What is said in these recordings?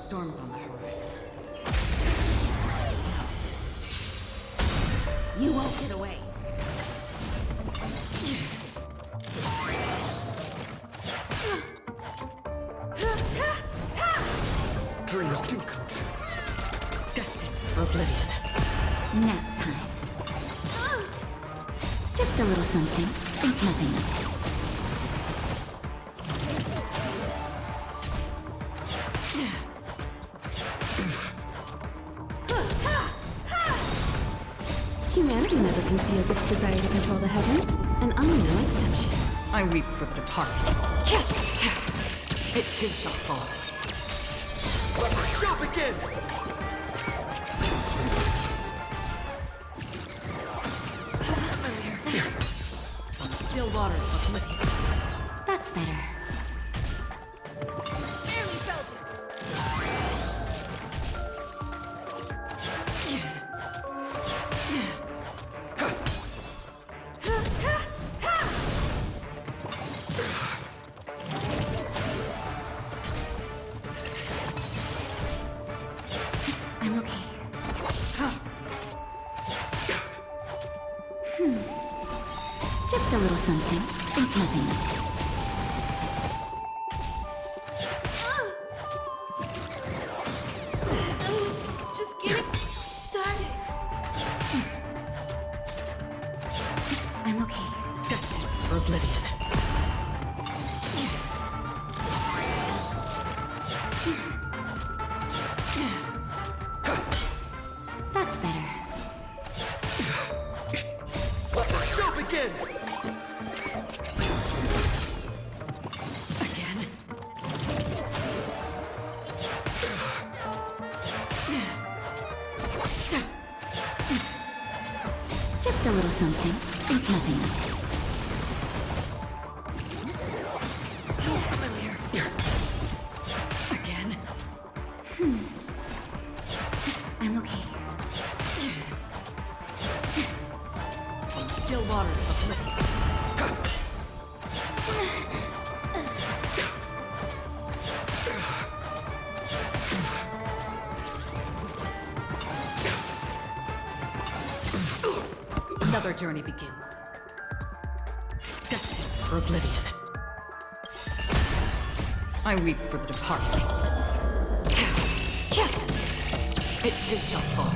Storms on the horizon. You won't get away. Dreams do come true. Destined for oblivion. Nap time. Just a little something. Think nothing of it. Humanity never conceals its desire to control the heavens, and I'm no exception. I weep for the departed. It too shall fall. Let my show begin! Still waters of oblivion. That's better. I'm okay. Just a little something. Think nothing of it. Just getting started. I'm okay. Destined for oblivion. That's better. Let my show begin! Again. Just a little something. Think nothing of it. Again. I'm okay. Still waters of oblivion. Another journey begins. Destined for oblivion. I weep for the departed. It too shall fall.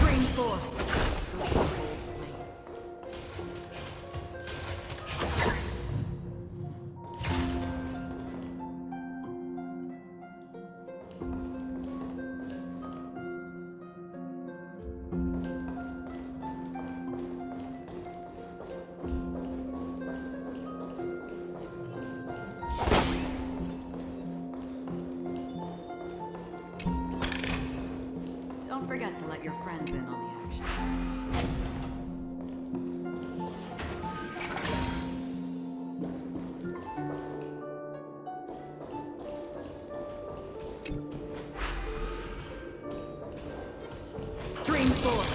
Bring forth the cold blades. Don't forget to let your friends in on the action. Stream sword.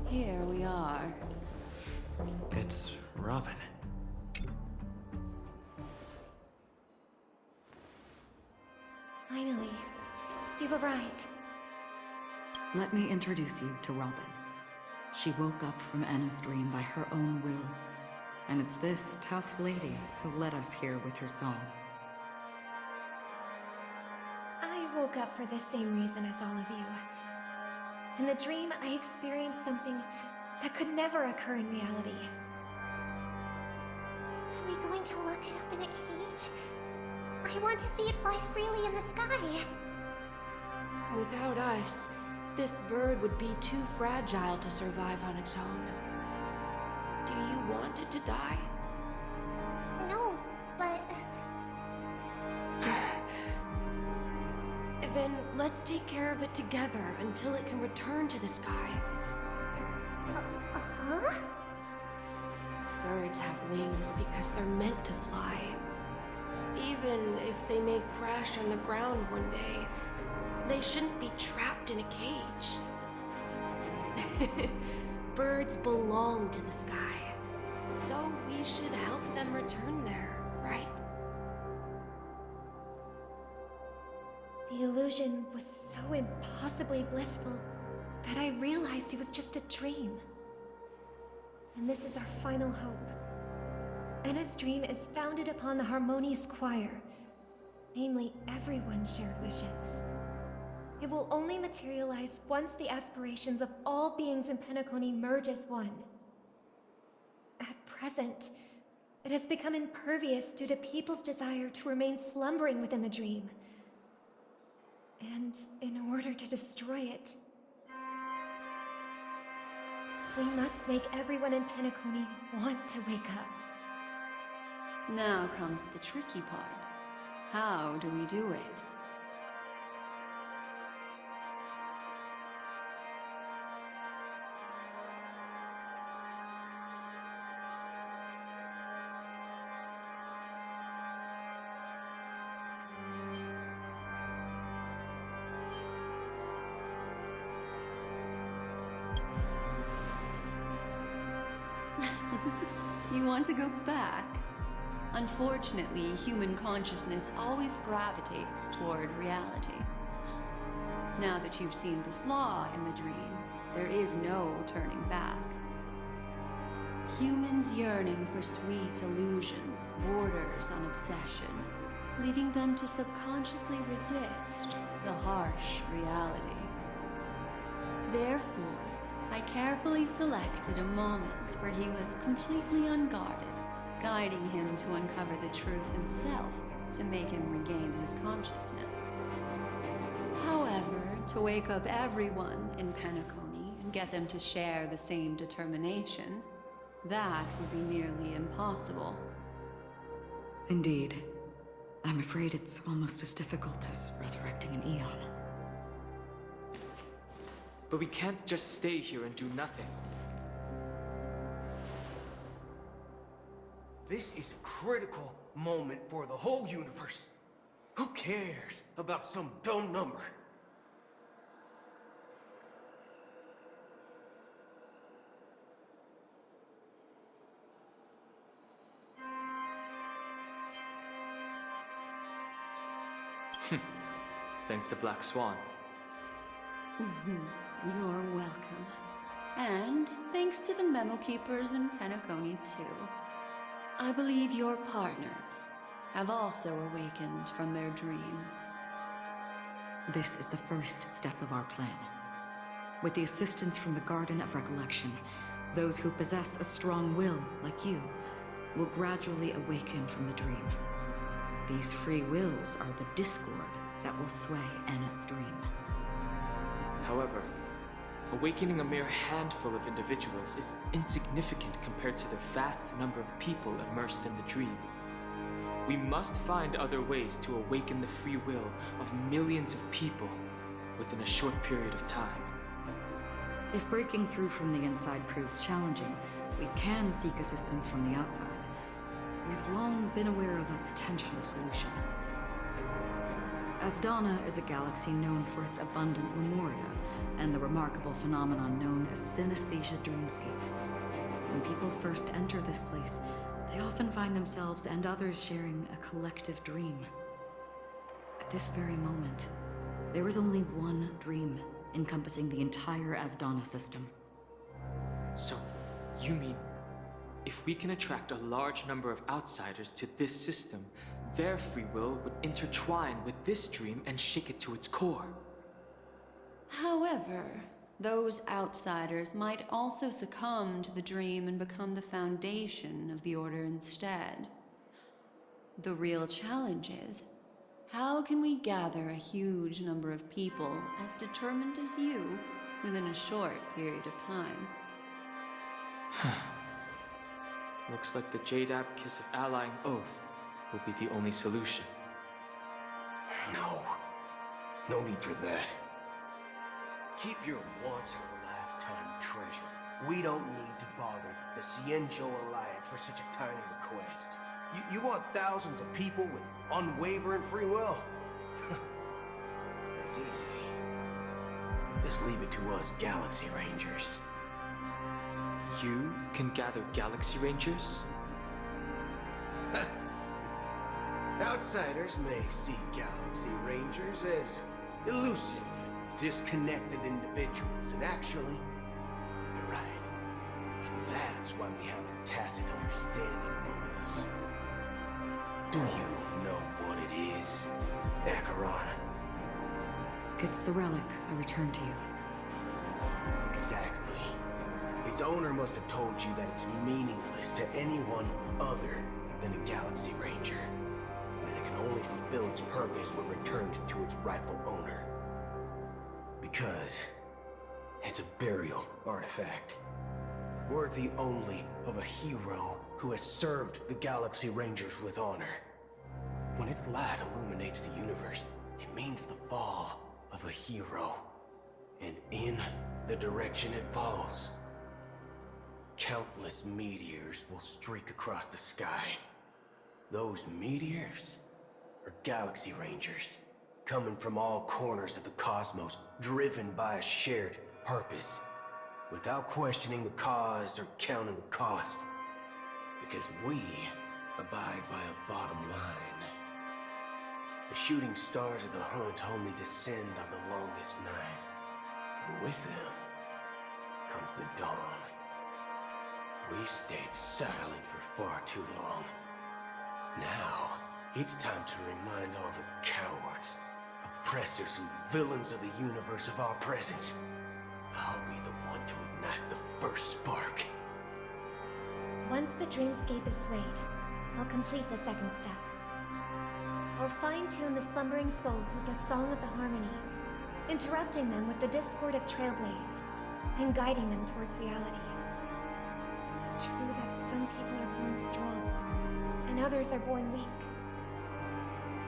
Here we are. It's Robin. Finally, you've arrived. Let me introduce you to Robin. She woke up from Anna's dream by her own will, and it's this tough lady who led us here with her song. I woke up for the same reason as all of you. In the dream, I experienced something that could never occur in reality. Are we going to lock it up in a cage? I want to see it fly freely in the sky. Without us, this bird would be too fragile to survive on its own. Do you want it to die? No, but... Then let's take care of it together until it can return to the sky. Huh? Birds have wings because they're meant to fly. Even if they may crash on the ground one day, they shouldn't be trapped in a cage. Birds belong to the sky, so we should help them return there, right? The illusion was so impossibly blissful that I realized it was just a dream. And this is our final hope. Anna's dream is founded upon the harmonious choir, namely everyone's shared wishes. It will only materialize once the aspirations of all beings in Penacony merge as one. At present, it has become impervious due to people's desire to remain slumbering within the dream. And in order to destroy it, we must make everyone in Penacony want to wake up. Now comes the tricky part. How do we do it? You want to go back? Unfortunately, human consciousness always gravitates toward reality. Now that you've seen the flaw in the dream, there is no turning back. Humans yearning for sweet illusions borders on obsession, leading them to subconsciously resist the harsh reality. Therefore, I carefully selected a moment where he was completely unguarded, guiding him to uncover the truth himself to make him regain his consciousness. However, to wake up everyone in Penacony and get them to share the same determination, that would be nearly impossible. Indeed. I'm afraid it's almost as difficult as resurrecting an Eon. But we can't just stay here and do nothing. This is a critical moment for the whole universe. Who cares about some dumb number? Thanks to Black Swan. You're welcome. And thanks to the memo keepers in Penacony, too. I believe your partners have also awakened from their dreams. This is the first step of our plan. With the assistance from the Garden of Recollection, those who possess a strong will, like you, will gradually awaken from the dream. These free wills are the discord that will sway Anna's dream. However, awakening a mere handful of individuals is insignificant compared to the vast number of people immersed in the dream. We must find other ways to awaken the free will of millions of people within a short period of time. If breaking through from the inside proves challenging, we can seek assistance from the outside. We've long been aware of a potential solution. Asdana is a galaxy known for its abundant memoria and the remarkable phenomenon known as synesthesia dreamscape. When people first enter this place, they often find themselves and others sharing a collective dream. At this very moment, there is only one dream encompassing the entire Asdana system. So, you mean, if we can attract a large number of outsiders to this system, their free will would intertwine with this dream and shake it to its core? However, those outsiders might also succumb to the dream and become the foundation of the Order instead. The real challenge is, how can we gather a huge number of people as determined as you within a short period of time? Looks like the Jade Kiss of Allying Oath will be the only solution. No need for that. Keep your once-in-a-lifetime treasure. We don't need to bother the Cienjo Alliance for such a tiny request. You want thousands of people with unwavering free will? That's easy. Just leave it to us Galaxy Rangers. You can gather Galaxy Rangers? Outsiders may see Galaxy Rangers as elusive, disconnected individuals, and actually, they're right. And that's why we have a tacit understanding among us. Do you know what it is, Acheron? It's the relic I returned to you. Exactly. Its owner must have told you that it's meaningless to anyone other than a Galaxy Ranger. That it can only fulfill its purpose when returned to its rightful owner. Because it's a burial artifact. Worthy only of a hero who has served the Galaxy Rangers with honor. When its light illuminates the universe, it means the fall of a hero. And in the direction it falls, countless meteors will streak across the sky. Those meteors are Galaxy Rangers, coming from all corners of the cosmos, driven by a shared purpose, without questioning the cause or counting the cost. Because we abide by a bottom line. The shooting stars of the hunt only descend on the longest night. And with them comes the dawn. We've stayed silent for far too long. Now, it's time to remind all the cowards, oppressors, and villains of the universe of our presence. I'll be the one to ignite the first spark. Once the dreamscape is swayed, I'll complete the second step. I'll fine-tune the slumbering souls with the Song of the Harmony, interrupting them with the discord of Trailblaze, and guiding them towards reality. It's true that some people are born strong, and others are born weak.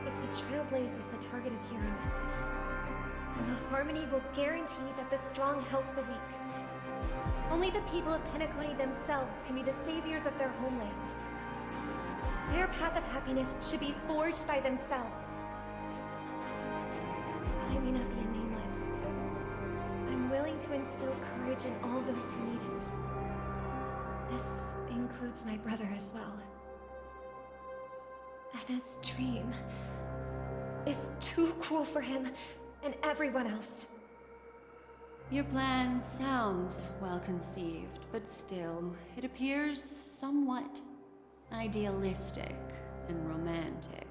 If the Trailblaze is the target of heroes, then the Harmony will guarantee that the strong help the weak. Only the people of Penacony themselves can be the saviors of their homeland. Their path of happiness should be forged by themselves. I may not be a nameless. I'm willing to instill courage in all those who need it. This includes my brother as well. Anna's dream is too cruel for him and everyone else. Your plan sounds well conceived, but still, it appears somewhat idealistic and romantic.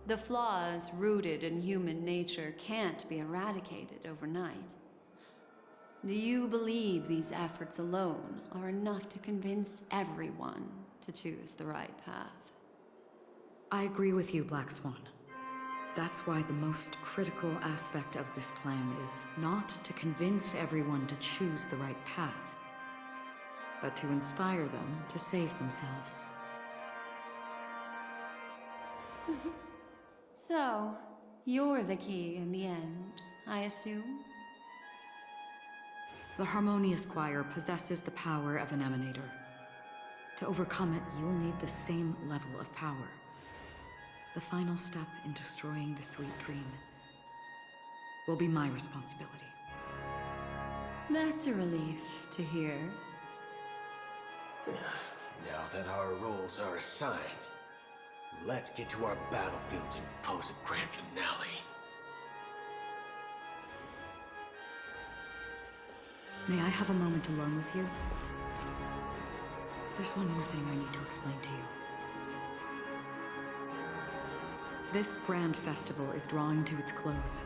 The flaws rooted in human nature can't be eradicated overnight. Do you believe these efforts alone are enough to convince everyone to choose the right path? I agree with you, Black Swan. That's why the most critical aspect of this plan is not to convince everyone to choose the right path, but to inspire them to save themselves. So, you're the key in the end, I assume? The Harmonious Choir possesses the power of an emanator. To overcome it, you'll need the same level of power. The final step in destroying the sweet dream will be my responsibility. That's a relief to hear. Now that our roles are assigned, let's get to our battlefield and pose a grand finale. May I have a moment alone with you? There's one more thing I need to explain to you. This grand festival is drawing to its close.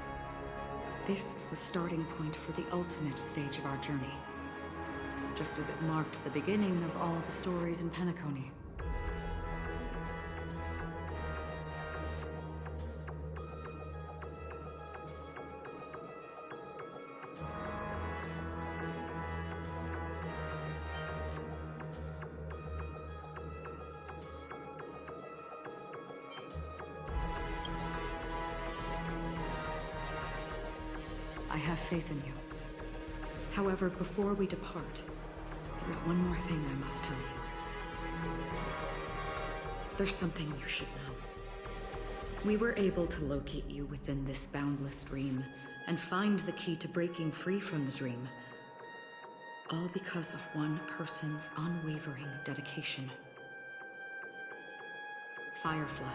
This is the starting point for the ultimate stage of our journey. Just as it marked the beginning of all the stories in Penacony. I have faith in you. However, before we depart, there's one more thing I must tell you. There's something you should know. We were able to locate you within this boundless dream and find the key to breaking free from the dream. All because of one person's unwavering dedication. Firefly.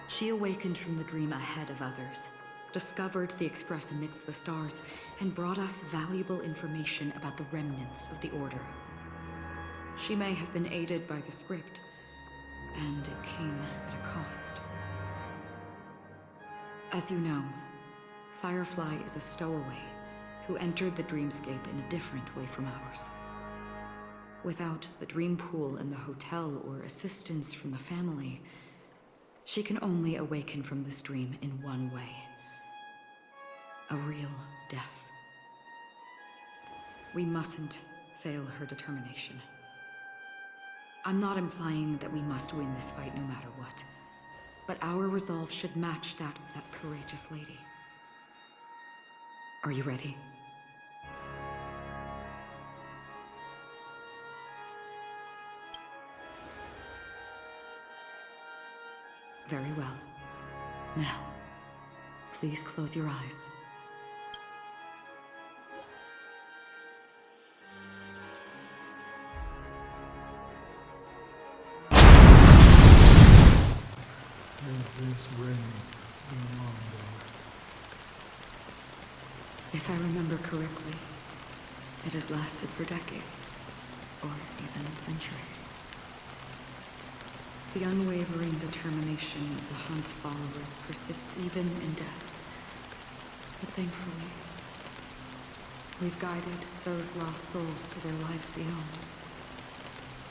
She awakened from the dream ahead of others, discovered the Express amidst the stars, and brought us valuable information about the remnants of the Order. She may have been aided by the script, and it came at a cost. As you know, Firefly is a stowaway who entered the dreamscape in a different way from ours. Without the dream pool in the hotel or assistance from the family, she can only awaken from this dream in one way. A real death. We mustn't fail her determination. I'm not implying that we must win this fight no matter what, but our resolve should match that of that courageous lady. Are you ready? Very well. Now, please close your eyes. of this reign been long ago? If I remember correctly, it has lasted for decades, or even centuries. The unwavering determination of the Hunt followers persists even in death. But thankfully, we've guided those lost souls to their lives beyond.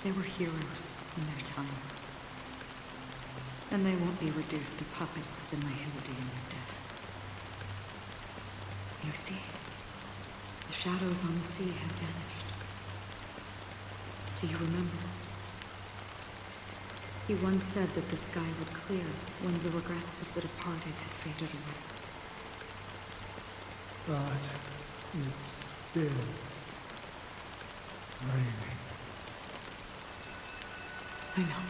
They were heroes in their time. And they won't be reduced to puppets of the Mihoyo in their death. You see, the shadows on the sea have vanished. Do you remember? He once said that the sky would clear when the regrets of the departed had faded away. But it's still raining. I know.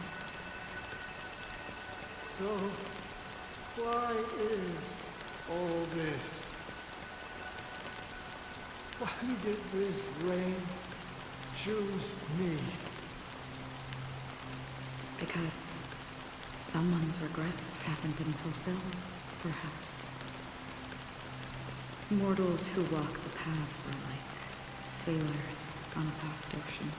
So, why is all this? Why did this rain choose me? Because someone's regrets haven't been fulfilled, perhaps. Mortals who walk the paths are like sailors on a vast ocean,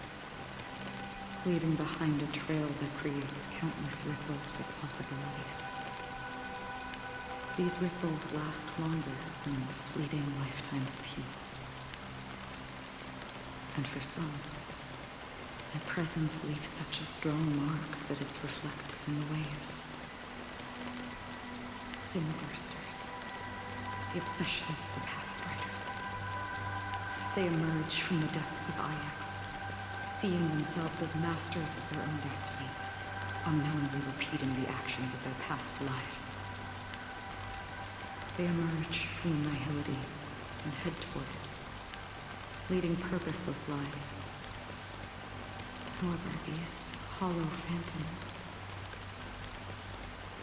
leaving behind a trail that creates countless ripples of possibilities. These ripples last longer than the fleeting lifetimes of humans. And for some, their presence leaves such a strong mark that it's reflected in the waves. Sin-thirsters, the obsessions of the past riders. They emerge from the depths of Ix, seeing themselves as masters of their own destiny, unknowingly repeating the actions of their past lives. They emerge from the nihility and head toward it, leading purposeless lives. However, these hollow phantoms,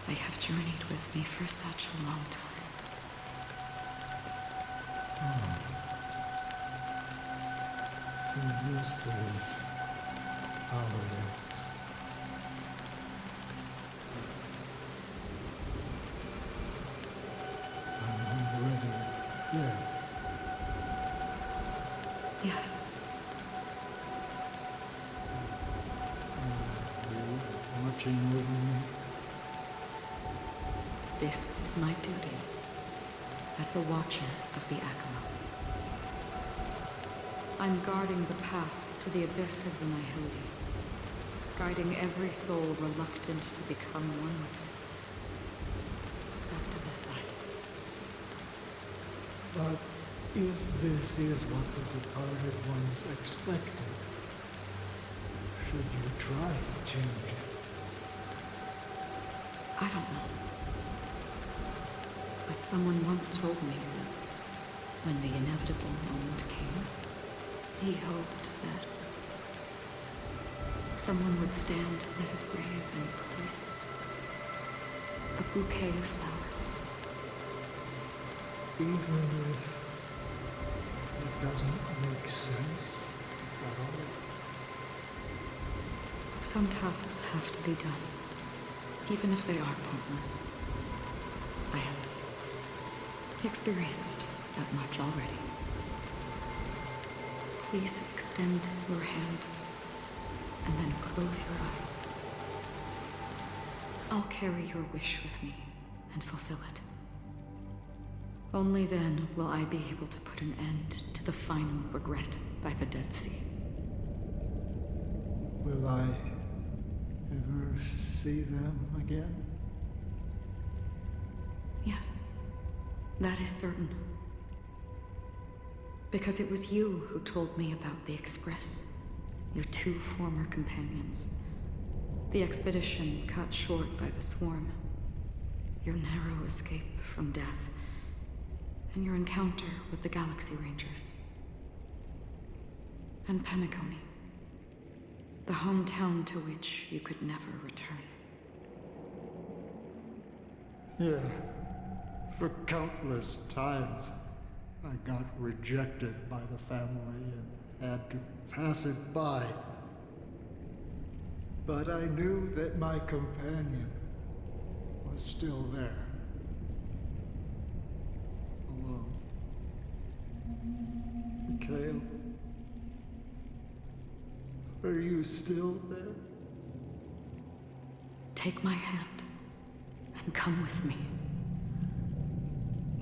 they have journeyed with me for such a long time. So this is how it is. I'm not ready yet. Yes, You watching over me? this is my duty as the Watcher of the Akama. I'm guarding the path to the abyss of the Mihoyo, guiding every soul reluctant to become one with it. Back to this side. But if this is what the departed ones expected, should you try to change it? I don't know. But someone once told me that when the inevitable moment came, he hoped that someone would stand at his grave and place a bouquet of flowers. Even if it doesn't make sense at all? Some tasks have to be done, even if they are pointless. I have experienced that much already. Please extend your hand and then close your eyes. I'll carry your wish with me and fulfill it. Only then will I be able to put an end to the final regret by the Dead Sea. Will I ever see them again? Yes, that is certain. Because it was you who told me about the Express, your two former companions. The expedition cut short by the swarm. Your narrow escape from death. And your encounter with the Galaxy Rangers. And Penacony. The hometown to which you could never return. Yeah. For countless times, I got rejected by the family and had to pass it by. But I knew that my companion was still there. Alone. Mikhail? Are you still there? Take my hand and come with me.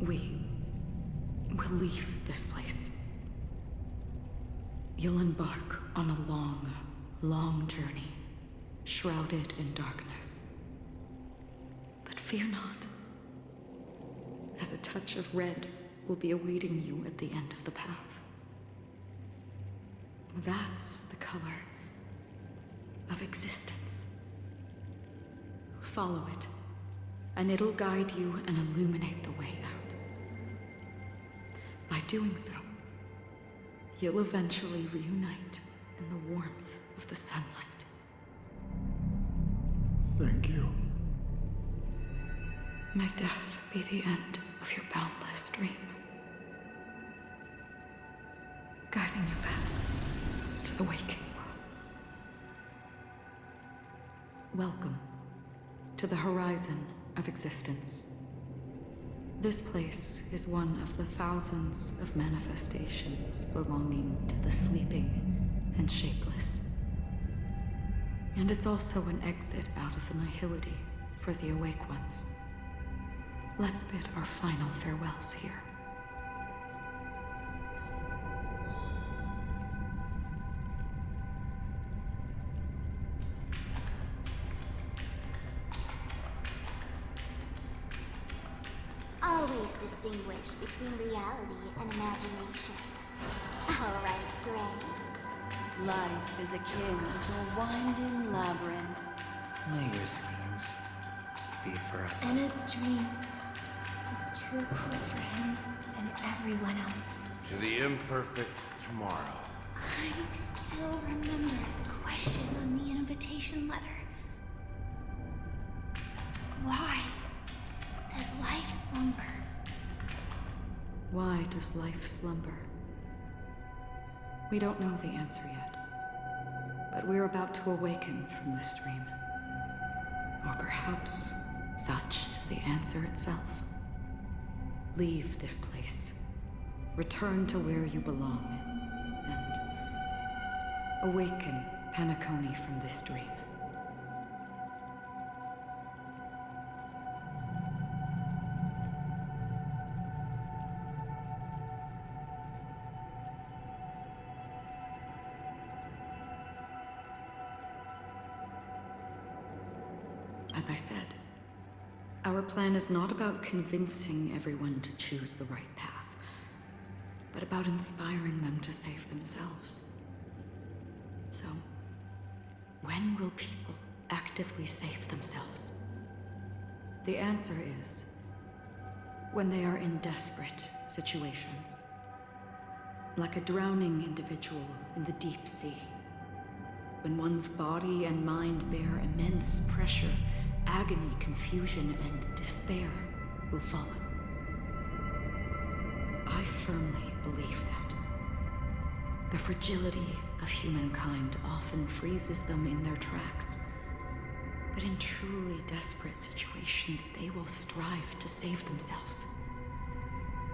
We will leave this place. You'll embark on a long, long journey, shrouded in darkness. But fear not, as a touch of red will be awaiting you at the end of the path. That's the color of existence. Follow it, and it'll guide you and illuminate the way out. By doing so, you'll eventually reunite in the warmth of the sunlight. Thank you. May death be the end of your boundless dream, guiding you back to the waking world. Welcome to the horizon of existence. This place is one of the thousands of manifestations belonging to the sleeping and shapeless. And it's also an exit out of the nihility for the awake ones. Let's bid our final farewells here. Always distinguish between reality and imagination. All right, Gray. Life is akin to a winding labyrinth. May your schemes be forever. Anna's dream was too cruel for him and everyone else. To the imperfect tomorrow. I still remember the question on the invitation letter. Why does life slumber? Why does life slumber? We don't know the answer yet, but we're about to awaken from this dream. Or perhaps such is the answer itself. Leave this place, return to where you belong, and awaken Penacony from this dream. As I said, our plan is not about convincing everyone to choose the right path, but about inspiring them to save themselves. So, when will people actively save themselves? The answer is when they are in desperate situations. Like a drowning individual in the deep sea. When one's body and mind bear immense pressure, agony, confusion, and despair will follow. I firmly believe that. The fragility of humankind often freezes them in their tracks. But in truly desperate situations, they will strive to save themselves.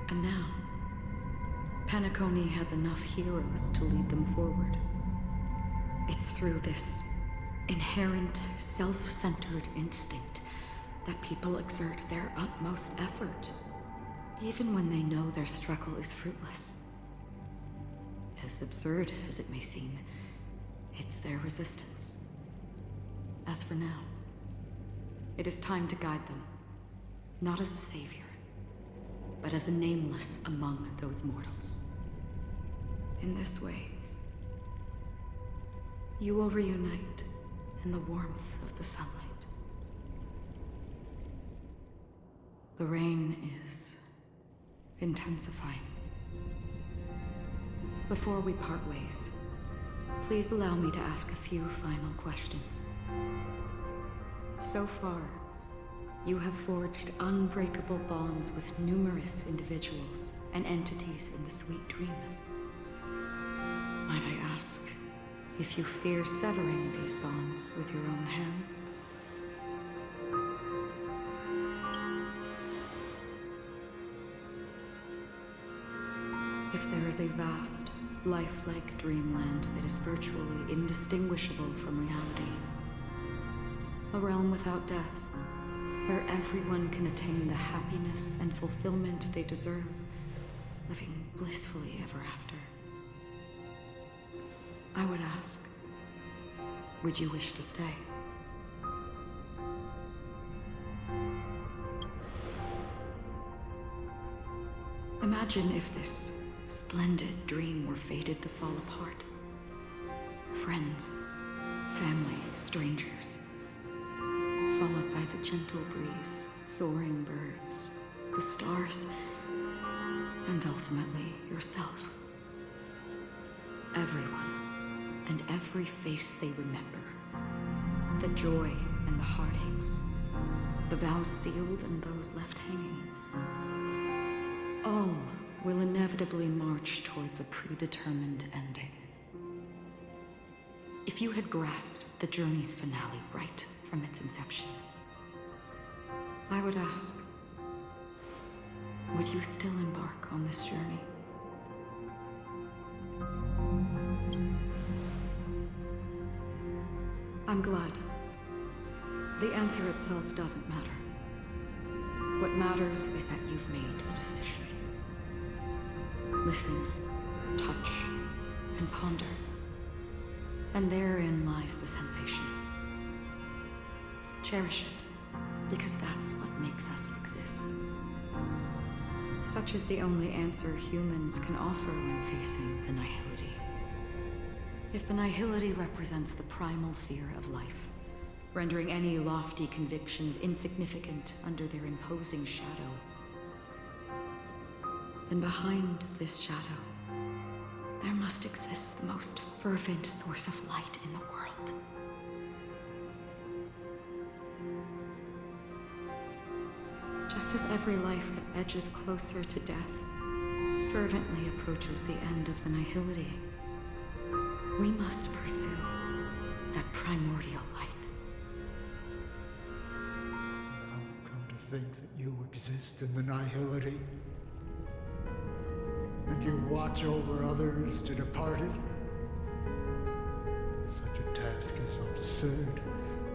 And now, Penacony has enough heroes to lead them forward. It's through this inherent, self-centered instinct that people exert their utmost effort, even when they know their struggle is fruitless. As absurd as it may seem, it's their resistance. As for now, it is time to guide them, not as a savior, but as a nameless among those mortals. In this way, you will reunite in the warmth of the sunlight. The rain is intensifying. Before we part ways, please allow me to ask a few final questions. So far, you have forged unbreakable bonds with numerous individuals and entities in the Sweet Dream. Might I ask if you fear severing these bonds with your own hands? If there is a vast, lifelike dreamland that is virtually indistinguishable from reality, a realm without death, where everyone can attain the happiness and fulfillment they deserve, living blissfully ever after, I would ask, would you wish to stay? Imagine if this splendid dream were fated to fall apart. Friends, family, strangers, followed by the gentle breeze, soaring birds, the stars, and ultimately yourself. Everyone, and every face they remember. The joy and the heartaches, the vows sealed and those left hanging. All will inevitably march towards a predetermined ending. If you had grasped the journey's finale right from its inception, I would ask, would you still embark on this journey? I'm glad. The answer itself doesn't matter. What matters is that you've made a decision. Listen, touch, and ponder. And therein lies the sensation. Cherish it, because that's what makes us exist. Such is the only answer humans can offer when facing the nihility. If the nihility represents the primal fear of life, rendering any lofty convictions insignificant under their imposing shadow, then behind this shadow, there must exist the most fervent source of light in the world. Just as every life that edges closer to death fervently approaches the end of the nihility, we must pursue that primordial light. Now come to think that you exist in the nihility, and you watch over others to depart it. Such a task is absurd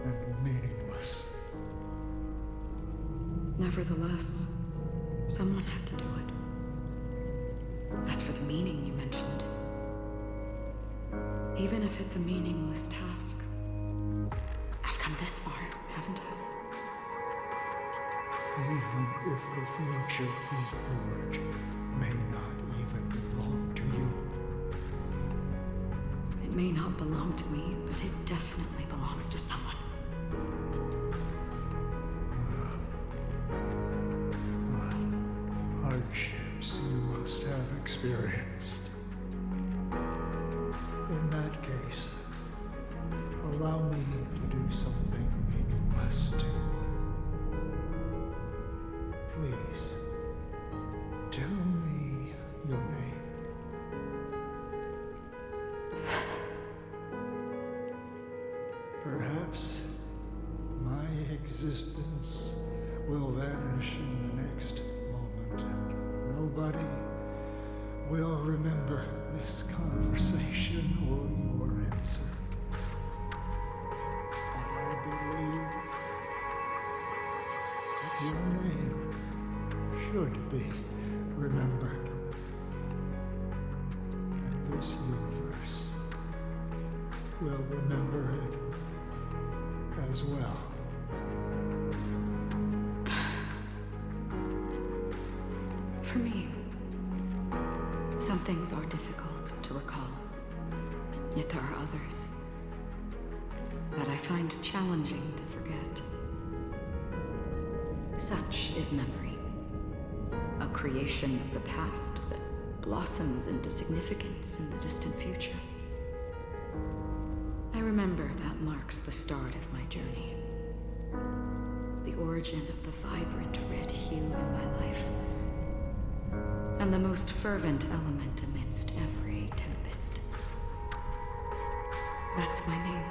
and meaningless. Nevertheless, someone had to do it. As for the meaning you mentioned, even if it's a meaningless task, I've come this far, haven't I? Even if the future we forge may not even belong to you. It may not belong to me, but it definitely belongs to someone. What hardships you must have experienced. In that case, allow me to do something meaningless too. Please, tell me your name. Perhaps my existence will vanish in the next moment, and nobody will remember this conversation or your answer. But I believe that your name should be remembered. And this universe will remember it as well. For me, some things are difficult to recall, yet there are others that I find challenging to forget. Such is memory, a creation of the past that blossoms into significance in the distant future. I remember that marks the start of my journey, the origin of the vibrant red hue in my life, and the most fervent element amidst every tempest. That's my name.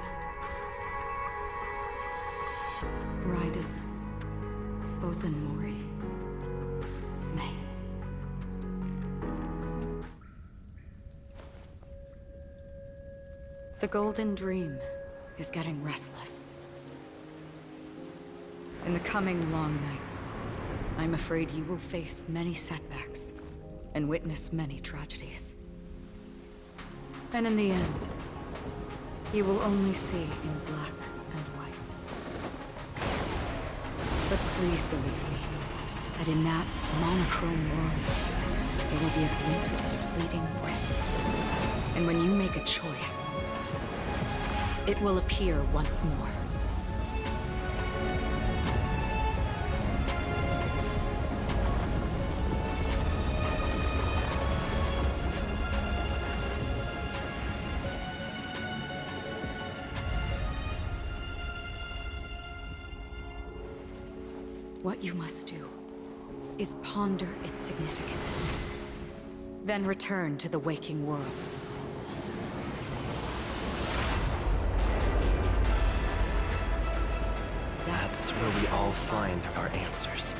Raiden Ozanmori May. The Golden Dream is getting restless. In the coming long nights, I'm afraid you will face many setbacks and witness many tragedies. And in the end, you will only see in black and white. But please believe me, that in that monochrome world, there will be a glimpse of fleeting red. And when you make a choice, it will appear once more. What you must do is ponder its significance, then return to the waking world. That's where we all find our answers.